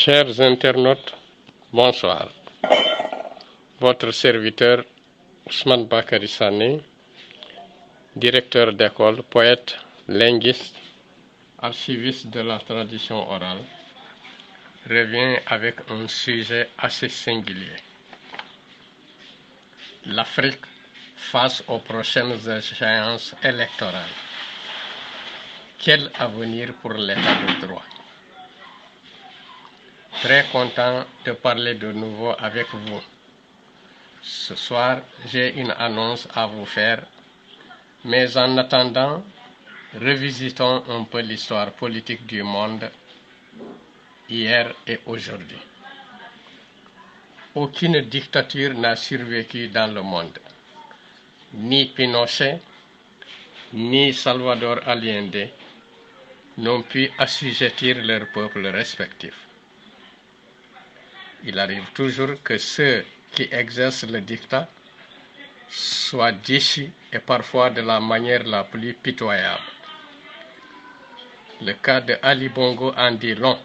Chers internautes, bonsoir. Votre serviteur Ousmane Bakary Sané, directeur d'école, poète, linguiste, archiviste de la tradition orale, revient avec un sujet assez singulier. L'Afrique face aux prochaines échéances électorales. Quel avenir pour l'état de droit? Très content de parler de nouveau avec vous. Ce soir, j'ai une annonce à vous faire, mais en attendant, revisitons un peu l'histoire politique du monde hier et aujourd'hui. Aucune dictature n'a survécu dans le monde. Ni Pinochet, ni Salvador Allende n'ont pu assujettir leurs peuples respectifs. Il arrive toujours que ceux qui exercent le dictat soient déchus et parfois de la manière la plus pitoyable. Le cas de Ali Bongo en dit long.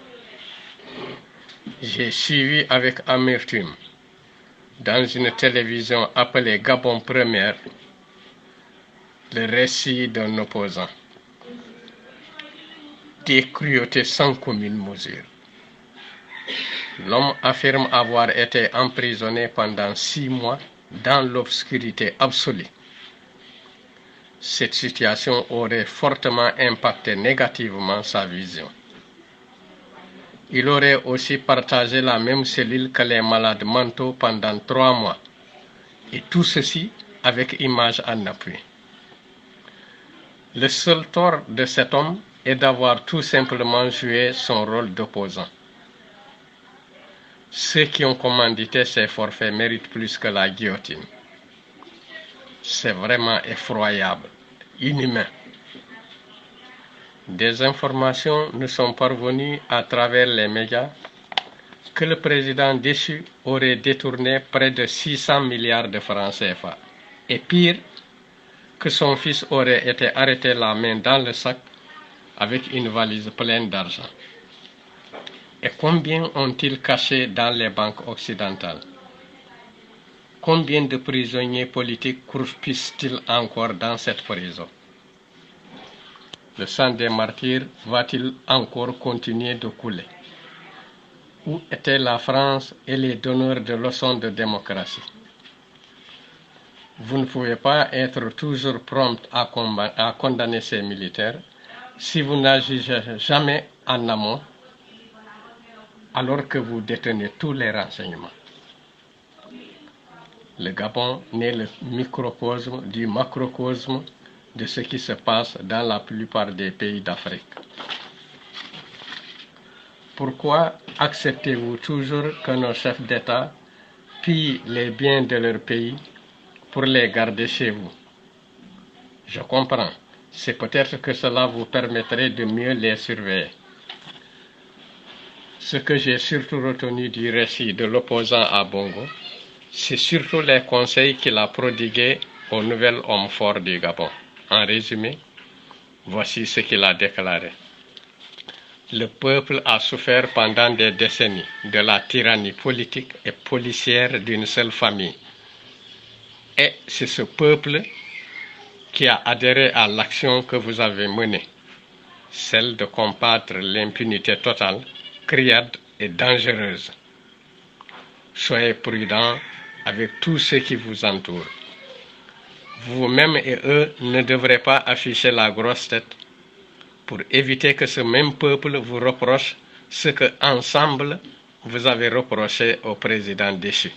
J'ai suivi avec amertume, dans une télévision appelée Gabon Première, le récit d'un opposant. Des cruautés sans commune mesure. L'homme affirme avoir été emprisonné pendant 6 mois dans l'obscurité absolue. Cette situation aurait fortement impacté négativement sa vision. Il aurait aussi partagé la même cellule que les malades mentaux pendant 3 mois. Et tout ceci avec image en appui. Le seul tort de cet homme est d'avoir tout simplement joué son rôle d'opposant. Ceux qui ont commandité ces forfaits méritent plus que la guillotine. C'est vraiment effroyable, inhumain. Des informations nous sont parvenues à travers les médias que le président déchu aurait détourné près de 600 milliards de francs CFA. Et pire, que son fils aurait été arrêté la main dans le sac avec une valise pleine d'argent. Et combien ont-ils caché dans les banques occidentales? Combien de prisonniers politiques croupissent-ils encore dans cette prison? Le sang des martyrs va-t-il encore continuer de couler? Où était la France et les donneurs de leçons de démocratie? Vous ne pouvez pas être toujours prompt à condamner ces militaires si vous n'agissez jamais en amont, alors que vous détenez tous les renseignements. Le Gabon n'est le microcosme du macrocosme de ce qui se passe dans la plupart des pays d'Afrique. Pourquoi acceptez-vous toujours que nos chefs d'État pillent les biens de leur pays pour les garder chez vous? Je comprends, c'est peut-être que cela vous permettrait de mieux les surveiller. Ce que j'ai surtout retenu du récit de l'opposant à Bongo, c'est surtout les conseils qu'il a prodigués au nouvel homme fort du Gabon. En résumé, voici ce qu'il a déclaré. Le peuple a souffert pendant des décennies de la tyrannie politique et policière d'une seule famille. Et c'est ce peuple qui a adhéré à l'action que vous avez menée, celle de combattre l'impunité totale, criarde et dangereuse. Soyez prudents avec tout ce qui vous entoure. Vous-même et eux ne devrez pas afficher la grosse tête pour éviter que ce même peuple vous reproche ce que, ensemble, vous avez reproché au président déchu.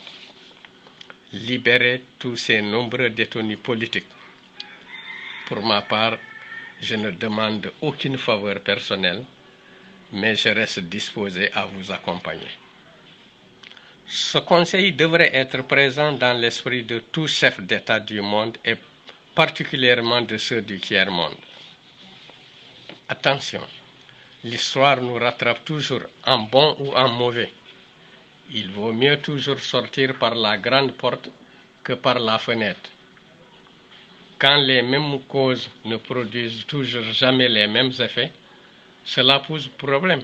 Libérez tous ces nombreux détenus politiques. Pour ma part, je ne demande aucune faveur personnelle, mais je reste disposé à vous accompagner. Ce conseil devrait être présent dans l'esprit de tout chef d'État du monde et particulièrement de ceux du tiers-monde. Attention, l'histoire nous rattrape toujours en bon ou en mauvais. Il vaut mieux toujours sortir par la grande porte que par la fenêtre. Quand les mêmes causes ne produisent toujours jamais les mêmes effets, cela pose problème.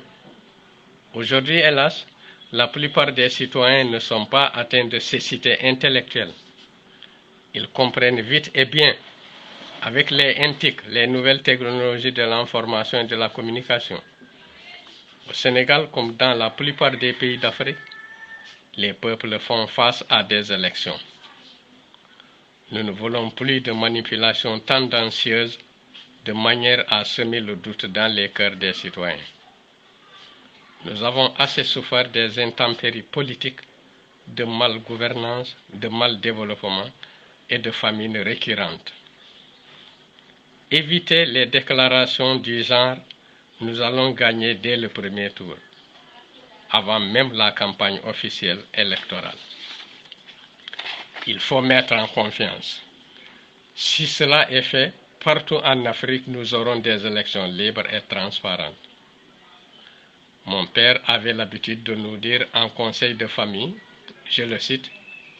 Aujourd'hui, hélas, la plupart des citoyens ne sont pas atteints de cécité intellectuelle. Ils comprennent vite et bien, avec les NTIC, les nouvelles technologies de l'information et de la communication. Au Sénégal, comme dans la plupart des pays d'Afrique, les peuples font face à des élections. Nous ne voulons plus de manipulations tendancieuses de manière à semer le doute dans les cœurs des citoyens. Nous avons assez souffert des intempéries politiques, de malgouvernance, de mal-développement et de famines récurrentes. Éviter les déclarations du genre « nous allons gagner dès le premier tour » avant même la campagne officielle électorale. Il faut mettre en confiance. Si cela est fait, partout en Afrique, nous aurons des élections libres et transparentes. Mon père avait l'habitude de nous dire en conseil de famille, je le cite,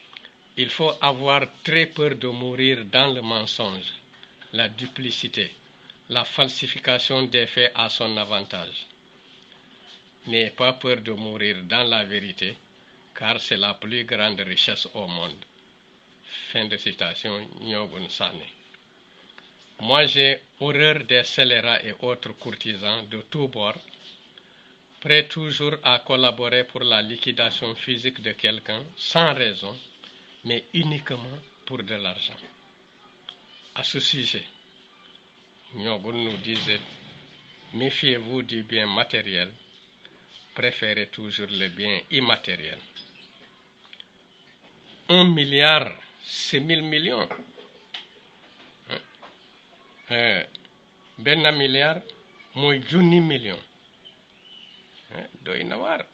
« Il faut avoir très peur de mourir dans le mensonge, la duplicité, la falsification des faits à son avantage. N'ayez pas peur de mourir dans la vérité, car c'est la plus grande richesse au monde. » Fin de citation, Nyogun Sané. Moi, j'ai horreur des scélérats et autres courtisans de tous bords, prêts toujours à collaborer pour la liquidation physique de quelqu'un, sans raison, mais uniquement pour de l'argent. À ce sujet, Nyogun nous disait, méfiez-vous du bien matériel, préférez toujours le bien immatériel. 1 milliard, c'est 1000 millions. Ben milliard, moi 10 millions. Doy na waar.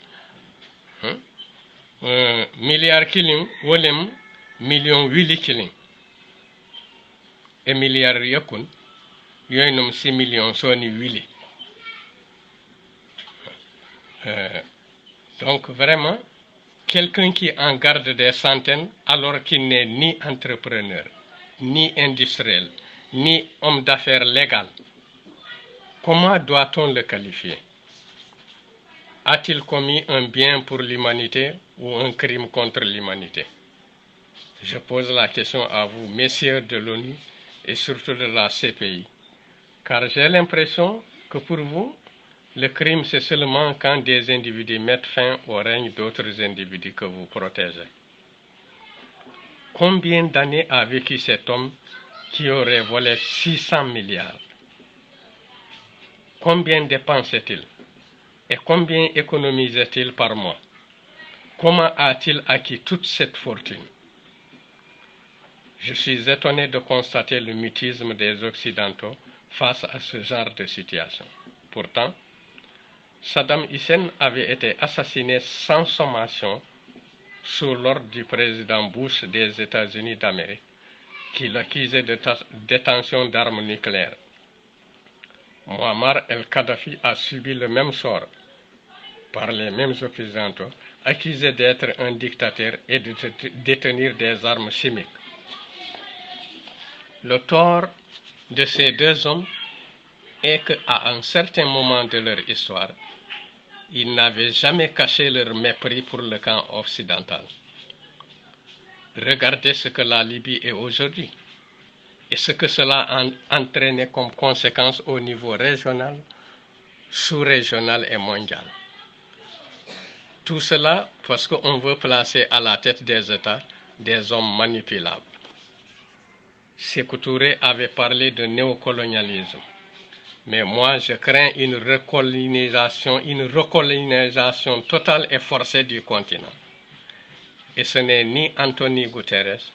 Milliard killing, wolem million wili killing. Et milliard yakun, yoynum 6 millions soni wili. Donc vraiment, quelqu'un qui en garde des centaines alors qu'il n'est ni entrepreneur, ni industriel, ni homme d'affaires légal, comment doit-on le qualifier? A-t-il commis un bien pour l'humanité ou un crime contre l'humanité? Je pose la question à vous, messieurs de l'ONU et surtout de la CPI, car j'ai l'impression que pour vous, le crime, c'est seulement quand des individus mettent fin au règne d'autres individus que vous protégez. Combien d'années a vécu cet homme qui aurait volé 600 milliards? Combien dépensait-il? Et combien économisait-il par mois? Comment a-t-il acquis toute cette fortune? Je suis étonné de constater le mutisme des Occidentaux face à ce genre de situation. Pourtant, Saddam Hussein avait été assassiné sans sommation sous l'ordre du président Bush des États-Unis d'Amérique, qui l'accusait de détention d'armes nucléaires. Muammar el-Kadhafi a subi le même sort par les mêmes Occidentaux, accusé d'être un dictateur et de détenir des armes chimiques. Le tort de ces deux hommes est qu'à un certain moment de leur histoire, ils n'avaient jamais caché leur mépris pour le camp occidental. Regardez ce que la Libye est aujourd'hui et ce que cela a entraîné comme conséquence au niveau régional, sous-régional et mondial. Tout cela parce qu'on veut placer à la tête des États des hommes manipulables. Sékou Touré avait parlé de néocolonialisme. Mais moi, je crains une recolonisation totale et forcée du continent. Et ce n'est ni Anthony Guterres,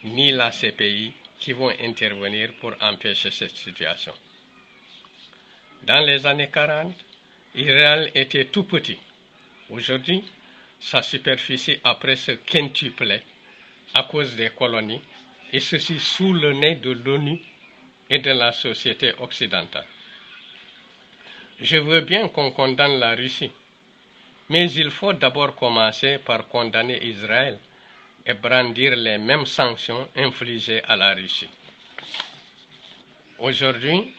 ni la CPI qui vont intervenir pour empêcher cette situation. Dans les années 40, Israël était tout petit. Aujourd'hui, sa superficie a presque quintuplé à cause des colonies, et ceci sous le nez de l'ONU et de la société occidentale. Je veux bien qu'on condamne la Russie, mais il faut d'abord commencer par condamner Israël et brandir les mêmes sanctions infligées à la Russie. Aujourd'hui,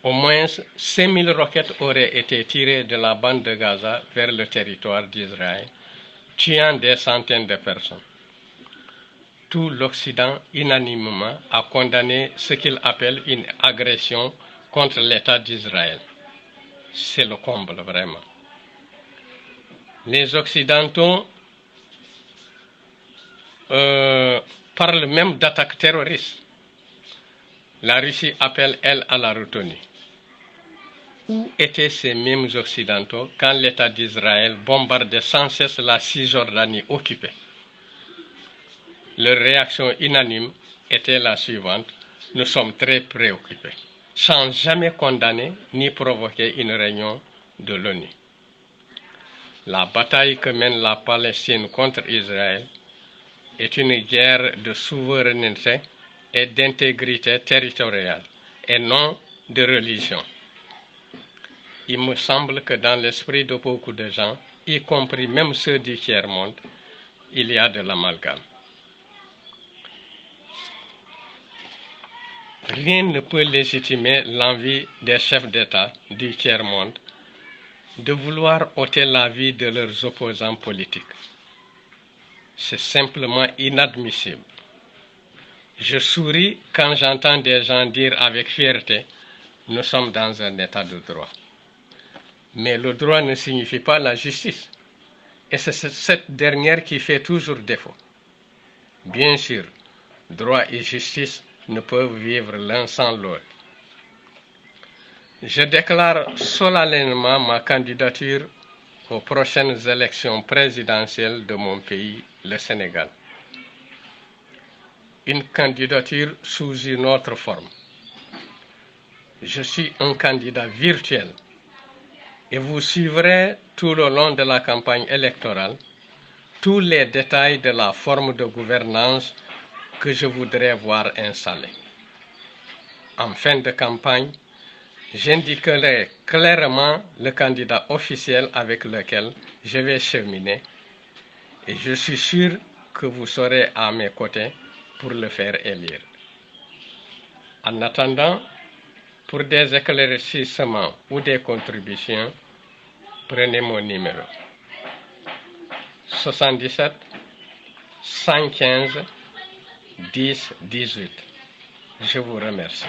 Au moins 5000 roquettes auraient été tirées de la bande de Gaza vers le territoire d'Israël, tuant des centaines de personnes. Tout l'Occident unanimement a condamné ce qu'il appelle une agression contre l'État d'Israël. C'est le comble vraiment. Les Occidentaux parlent même d'attaque terroriste. La Russie appelle, elle, à la retenue. Où étaient ces mêmes Occidentaux quand l'État d'Israël bombardait sans cesse la Cisjordanie occupée? Leur réaction unanime était la suivante: nous sommes très préoccupés, sans jamais condamner ni provoquer une réunion de l'ONU. La bataille que mène la Palestine contre Israël est une guerre de souveraineté et d'intégrité territoriale, et non de religion. Il me semble que dans l'esprit de beaucoup de gens, y compris même ceux du tiers-monde, il y a de l'amalgame. Rien ne peut légitimer l'envie des chefs d'État du tiers-monde de vouloir ôter la vie de leurs opposants politiques. C'est simplement inadmissible. Je souris quand j'entends des gens dire avec fierté « nous sommes dans un état de droit ». Mais le droit ne signifie pas la justice. Et c'est cette dernière qui fait toujours défaut. Bien sûr, droit et justice ne peuvent vivre l'un sans l'autre. Je déclare solennellement ma candidature aux prochaines élections présidentielles de mon pays, le Sénégal. Une candidature sous une autre forme. Je suis un candidat virtuel et vous suivrez tout le long de la campagne électorale tous les détails de la forme de gouvernance que je voudrais voir installée. En fin de campagne, j'indiquerai clairement le candidat officiel avec lequel je vais cheminer et je suis sûr que vous serez à mes côtés pour le faire élire. En attendant, pour des éclaircissements ou des contributions, prenez mon numéro 77 115 10 18. Je vous remercie.